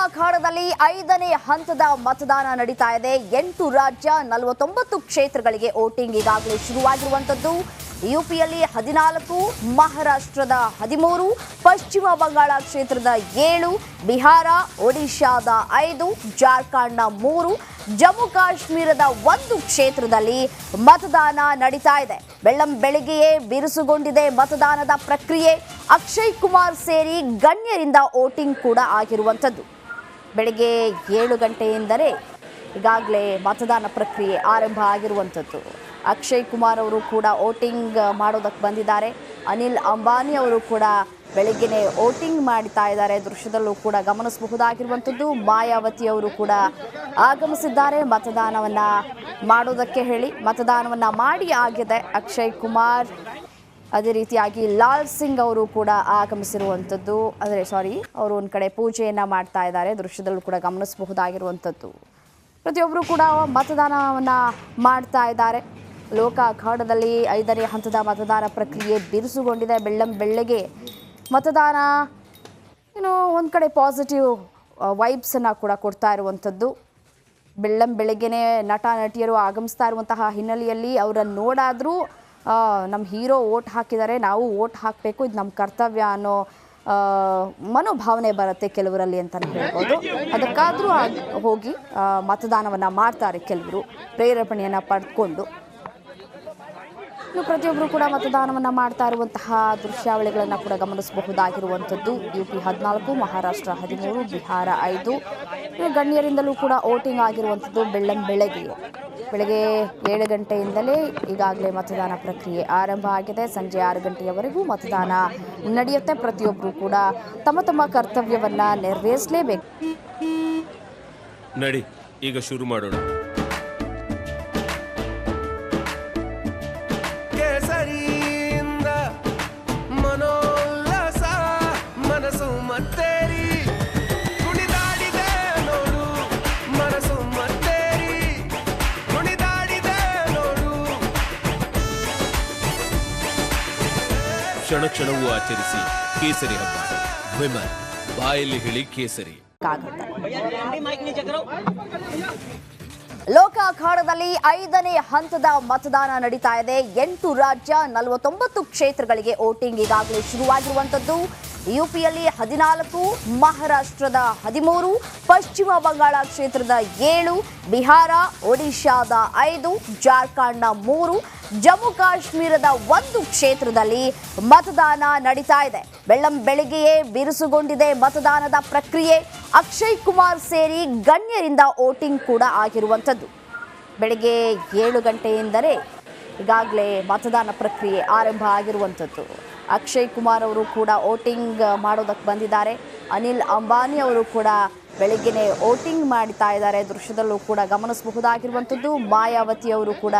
ಅಖಾಡದಲ್ಲಿ 5ನೇ ಹಂತದ ಮತದಾನ ನಡೀತಾ ಇದೆ. 8 ರಾಜ್ಯ 49 ಕ್ಷೇತ್ರಗಳಿಗೆ ವೋಟಿಂಗ್ ಈಗಾಗಲೇ ಶುರುವಾಗಿರುವಂತದ್ದು. ಯುಪಿಯಲ್ಲಿ 14, ಮಹಾರಾಷ್ಟ್ರದ 13, ಪಶ್ಚಿಮ ಬಂಗಾಳ ಕ್ಷೇತ್ರದ 7, ಬಿಹಾರ, ಒಡಿಶಾದ 5, ಜಾರ್ಖಂಡ್ನ 3, ಜಮ್ಮು ಕಾಶ್ಮೀರದ 1 ಕ್ಷೇತ್ರದಲ್ಲಿ ಮತದಾನ ನಡೀತಾ ಇದೆ. ಬೆಳ್ಳಂಬೆಳಗ್ಗೆಯೇ ಬಿರುಸುಗೊಂಡಿದೆ ಮತದಾನದ ಪ್ರಕ್ರಿಯೆ. ಅಕ್ಷಯ್ ಕುಮಾರ್ ಸೇರಿ ಗಣ್ಯರಿಂದ ವೋಟಿಂಗ್ ಕೂಡ ಆಗಿರುವಂಥದ್ದು. ಬೆಳಗ್ಗೆ 7 ಗಂಟೆಯಿಂದಲೇ ಈಗಾಗಲೇ ಮತದಾನ ಪ್ರಕ್ರಿಯೆ ಆರಂಭ ಆಗಿರುವಂಥದ್ದು. ಅಕ್ಷಯ್ ಕುಮಾರ್ ಅವರು ಕೂಡ ವೋಟಿಂಗ್ ಮಾಡೋದಕ್ಕೆ ಬಂದಿದ್ದಾರೆ. ಅನಿಲ್ ಅಂಬಾನಿ ಅವರು ಕೂಡ ಬೆಳಗ್ಗೆನೇ ವೋಟಿಂಗ್ ಮಾಡ್ತಾ ಇದ್ದಾರೆ. ದೃಶ್ಯದಲ್ಲೂ ಕೂಡ ಗಮನಿಸಬಹುದಾಗಿರುವಂಥದ್ದು. ಮಾಯಾವತಿ ಅವರು ಕೂಡ ಆಗಮಿಸಿದ್ದಾರೆ ಮತದಾನವನ್ನು ಮಾಡೋದಕ್ಕೆ ಹೇಳಿ. ಮತದಾನವನ್ನು ಮಾಡಿ ಆಗಿದೆ ಅಕ್ಷಯ್ ಕುಮಾರ್. ಅದೇ ರೀತಿಯಾಗಿ ಲಾಲ್ ಸಿಂಗ್ ಅವರು ಕೂಡ ಆಗಮಿಸಿರುವಂಥದ್ದು. ಅವರು ಒಂದು ಕಡೆ ಪೂಜೆಯನ್ನು ಮಾಡ್ತಾ ಇದ್ದಾರೆ. ದೃಶ್ಯದಲ್ಲೂ ಕೂಡ ಗಮನಿಸಬಹುದಾಗಿರುವಂಥದ್ದು. ಪ್ರತಿಯೊಬ್ಬರು ಕೂಡ ಮತದಾನವನ್ನು ಮಾಡ್ತಾ ಇದ್ದಾರೆ. ಲೋಕ ಅಖಾಡದಲ್ಲಿ 5ನೇ ಹಂತದ ಮತದಾನ ಪ್ರಕ್ರಿಯೆ ಬಿರುಸುಗೊಂಡಿದೆ. ಬೆಳ್ಳಂಬೆಳಗ್ಗೆ ಮತದಾನ ಒಂದು ಕಡೆ ಪಾಸಿಟಿವ್ ವೈಬ್ಸನ್ನು ಕೂಡ ಕೊಡ್ತಾ ಇರುವಂಥದ್ದು. ಬೆಳ್ಳಂಬೆಳಗ್ಗೆನೇ ನಟ ನಟಿಯರು ಆಗಮಿಸ್ತಾ ಇರುವಂತಹ ಹಿನ್ನೆಲೆಯಲ್ಲಿ ಅವರನ್ನು ನೋಡಾದರೂ ನಮ್ಮ ಹೀರೋ ವೋಟ್ ಹಾಕಿದ್ದಾರೆ, ನಾವು ವೋಟ್ ಹಾಕಬೇಕು, ಇದು ನಮ್ಮ ಕರ್ತವ್ಯ ಅನ್ನೋ ಮನೋಭಾವನೆ ಬರುತ್ತೆ ಕೆಲವರಲ್ಲಿ ಅಂತಲೇ ಹೇಳ್ಬೋದು. ಅದಕ್ಕಾದರೂ ಹೋಗಿ ಮತದಾನವನ್ನು ಮಾಡ್ತಾರೆ ಕೆಲವರು ಪ್ರೇರೇಪಣೆಯನ್ನು ಪಡೆದುಕೊಂಡು. ಪ್ರತಿಯೊಬ್ಬರು ಕೂಡ ಮತದಾನವನ್ನು ಮಾಡ್ತಾ ಇರುವಂತಹ ದೃಶ್ಯಾವಳಿಗಳನ್ನು ಕೂಡ ಗಮನಿಸಬಹುದಾಗಿರುವಂಥದ್ದು. ಯುಪಿ 14, ಮಹಾರಾಷ್ಟ್ರ 13, ಬಿಹಾರ 5 ಗಣ್ಯರಿಂದಲೂ ಕೂಡ ವೋಟಿಂಗ್ ಆಗಿರುವಂಥದ್ದು. ಬೆಳ್ಳಂಬೆಳಗ್ಗೆ 7 ಗಂಟೆಯಿಂದಲೇ ಈಗಾಗಲೇ ಮತದಾನ ಪ್ರಕ್ರಿಯೆ ಆರಂಭ ಆಗಿದೆ. ಸಂಜೆ 6 ಗಂಟೆಯವರೆಗೂ ಮತದಾನ ನಡೆಯುತ್ತೆ. ಪ್ರತಿಯೊಬ್ಬರು ಕೂಡ ತಮ್ಮ ತಮ್ಮ ಕರ್ತವ್ಯವನ್ನು ನೆರವೇರಿಸಲೇಬೇಕು. ನಡಿ ಈಗ ಶುರು ಮಾಡೋಣ. ಮನೋಲ್ಲಾಸ ಮನಸ್ಸು ಮತ್ತೇರಿ ಕುಣಿದಾಡಿದೆ ನೋಡು, ಮನಸ್ಸು ಮತ್ತೇರಿ ಕುಣಿದಾಡಿದೆ ನೋಡು. ಕ್ಷಣ ಕ್ಷಣವೂ ಆಚರಿಸಿ ಕೇಸರಿ ಹಬ್ಬ. ವಿಮಲ್ ಬಾಯಲ್ಲಿ ಹೇಳಿ ಕೇಸರಿ. ಲೋಕ ಅಖಾಡದಲ್ಲಿ 5ನೇ ಹಂತದ ಮತದಾನ ನಡೀತಾ ಇದೆ. 8 ರಾಜ್ಯ 49 ಕ್ಷೇತ್ರಗಳಿಗೆ ವೋಟಿಂಗ್ ಈಗಾಗಲೇ ಶುರುವಾಗಿರುವಂಥದ್ದು. ಯುಪಿಯಲ್ಲಿ 14, ಮಹಾರಾಷ್ಟ್ರದ 13, ಪಶ್ಚಿಮ ಬಂಗಾಳ ಕ್ಷೇತ್ರದ 7, ಬಿಹಾರ, ಒಡಿಶಾದ 5, ಜಾರ್ಖಂಡ್ನ 3, ಜಮ್ಮು ಕಾಶ್ಮೀರದ 1 ಕ್ಷೇತ್ರದಲ್ಲಿ ಮತದಾನ ನಡೀತಾ ಇದೆ. ಬೆಳ್ಳಂಬೆಳಗ್ಗೆಯೇ ಬಿರುಸುಗೊಂಡಿದೆ ಮತದಾನದ ಪ್ರಕ್ರಿಯೆ. ಅಕ್ಷಯ್ ಕುಮಾರ್ ಸೇರಿ ಗಣ್ಯರಿಂದ ವೋಟಿಂಗ್ ಕೂಡ ಆಗಿರುವಂಥದ್ದು. ಬೆಳಗ್ಗೆ 7 ಗಂಟೆಯಿಂದಲೇ ಈಗಾಗಲೇ ಮತದಾನ ಪ್ರಕ್ರಿಯೆ ಆರಂಭ ಆಗಿರುವಂಥದ್ದು. ಅಕ್ಷಯ್ ಕುಮಾರ್ ಅವರು ಕೂಡ ವೋಟಿಂಗ್ ಮಾಡೋದಕ್ಕೆ ಬಂದಿದ್ದಾರೆ. ಅನಿಲ್ ಅಂಬಾನಿ ಅವರು ಕೂಡ ಬೆಳಗ್ಗೆನೇ ವೋಟಿಂಗ್ ಮಾಡ್ತಾ ಇದ್ದಾರೆ. ದೃಶ್ಯದಲ್ಲೂ ಕೂಡ ಗಮನಿಸಬಹುದಾಗಿರುವಂಥದ್ದು. ಮಾಯಾವತಿ ಅವರು ಕೂಡ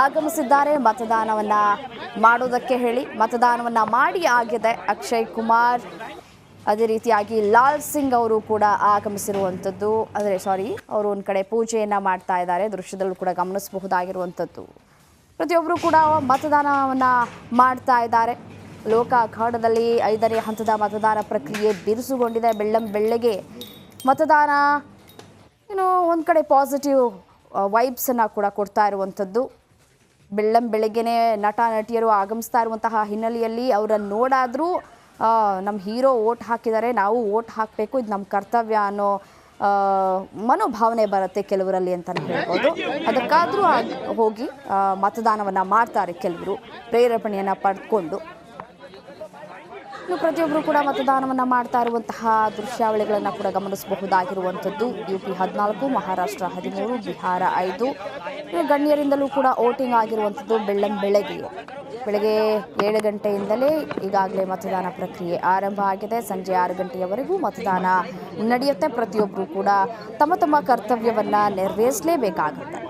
ಆಗಮಿಸಿದ್ದಾರೆ ಮತದಾನವನ್ನು ಮಾಡೋದಕ್ಕೆ ಹೇಳಿ. ಮತದಾನವನ್ನು ಮಾಡಿ ಆಗಿದೆ ಅಕ್ಷಯ್ ಕುಮಾರ್. ಅದೇ ರೀತಿಯಾಗಿ ಲಾಲ್ ಸಿಂಗ್ ಅವರು ಕೂಡ ಆಗಮಿಸಿರುವಂಥದ್ದು. ಅವರು ಒಂದು ಕಡೆ ಪೂಜೆಯನ್ನು ಮಾಡ್ತಾ ಇದ್ದಾರೆ. ದೃಶ್ಯದಲ್ಲೂ ಕೂಡ ಗಮನಿಸಬಹುದಾಗಿರುವಂಥದ್ದು. ಪ್ರತಿಯೊಬ್ಬರು ಕೂಡ ಮತದಾನವನ್ನು ಮಾಡ್ತಾ ಇದ್ದಾರೆ. ಲೋಕ ಅಖಾಡದಲ್ಲಿ 5ನೇ ಹಂತದ ಮತದಾನ ಪ್ರಕ್ರಿಯೆ ಬಿರುಸುಗೊಂಡಿದೆ. ಬೆಳ್ಳಂಬೆಳಗ್ಗೆ ಮತದಾನ ಒಂದು ಕಡೆ ಪಾಸಿಟಿವ್ ವೈಬ್ಸನ್ನು ಕೂಡ ಕೊಡ್ತಾ ಇರುವಂಥದ್ದು. ಬೆಳ್ಳಂಬೆಳಗ್ಗೆನೇ ನಟ ನಟಿಯರು ಆಗಮಿಸ್ತಾ ಇರುವಂತಹ ಹಿನ್ನೆಲೆಯಲ್ಲಿ ಅವರನ್ನು ನೋಡಾದರೂ ನಮ್ಮ ಹೀರೋ ವೋಟ್ ಹಾಕಿದ್ದಾರೆ, ನಾವು ವೋಟ್ ಹಾಕಬೇಕು, ಇದು ನಮ್ಮ ಕರ್ತವ್ಯ ಅನ್ನೋ ಮನೋಭಾವನೆ ಬರುತ್ತೆ ಕೆಲವರಲ್ಲಿ ಅಂತಲೇ ಹೇಳ್ಬೋದು. ಅದಕ್ಕಾದರೂ ಹೋಗಿ ಮತದಾನವನ್ನು ಮಾಡ್ತಾರೆ ಕೆಲವರು ಪ್ರೇರೇಪಣೆಯನ್ನು ಪಡೆದುಕೊಂಡು. ಪ್ರತಿಯೊಬ್ಬರು ಕೂಡ ಮತದಾನವನ್ನು ಮಾಡ್ತಾ ಇರುವಂತಹ ದೃಶ್ಯಾವಳಿಗಳನ್ನು ಕೂಡ ಗಮನಿಸಬಹುದಾಗಿರುವಂಥದ್ದು. ಯುಪಿ 14, ಮಹಾರಾಷ್ಟ್ರ 13, ಬಿಹಾರ 5 ಗಣ್ಯರಿಂದಲೂ ಕೂಡ ವೋಟಿಂಗ್ ಆಗಿರುವಂಥದ್ದು. ಬೆಳ್ಳಂಬೆಳಗ್ಗೆ 7 ಗಂಟೆಯಿಂದಲೇ ಈಗಾಗಲೇ ಮತದಾನ ಪ್ರಕ್ರಿಯೆ ಆರಂಭ ಆಗಿದೆ. ಸಂಜೆ 6 ಗಂಟೆಯವರೆಗೂ ಮತದಾನ ನಡೆಯುತ್ತೆ. ಪ್ರತಿಯೊಬ್ಬರು ಕೂಡ ತಮ್ಮ ತಮ್ಮ ಕರ್ತವ್ಯವನ್ನು ನೆರವೇರಿಸಲೇಬೇಕಾಗುತ್ತೆ.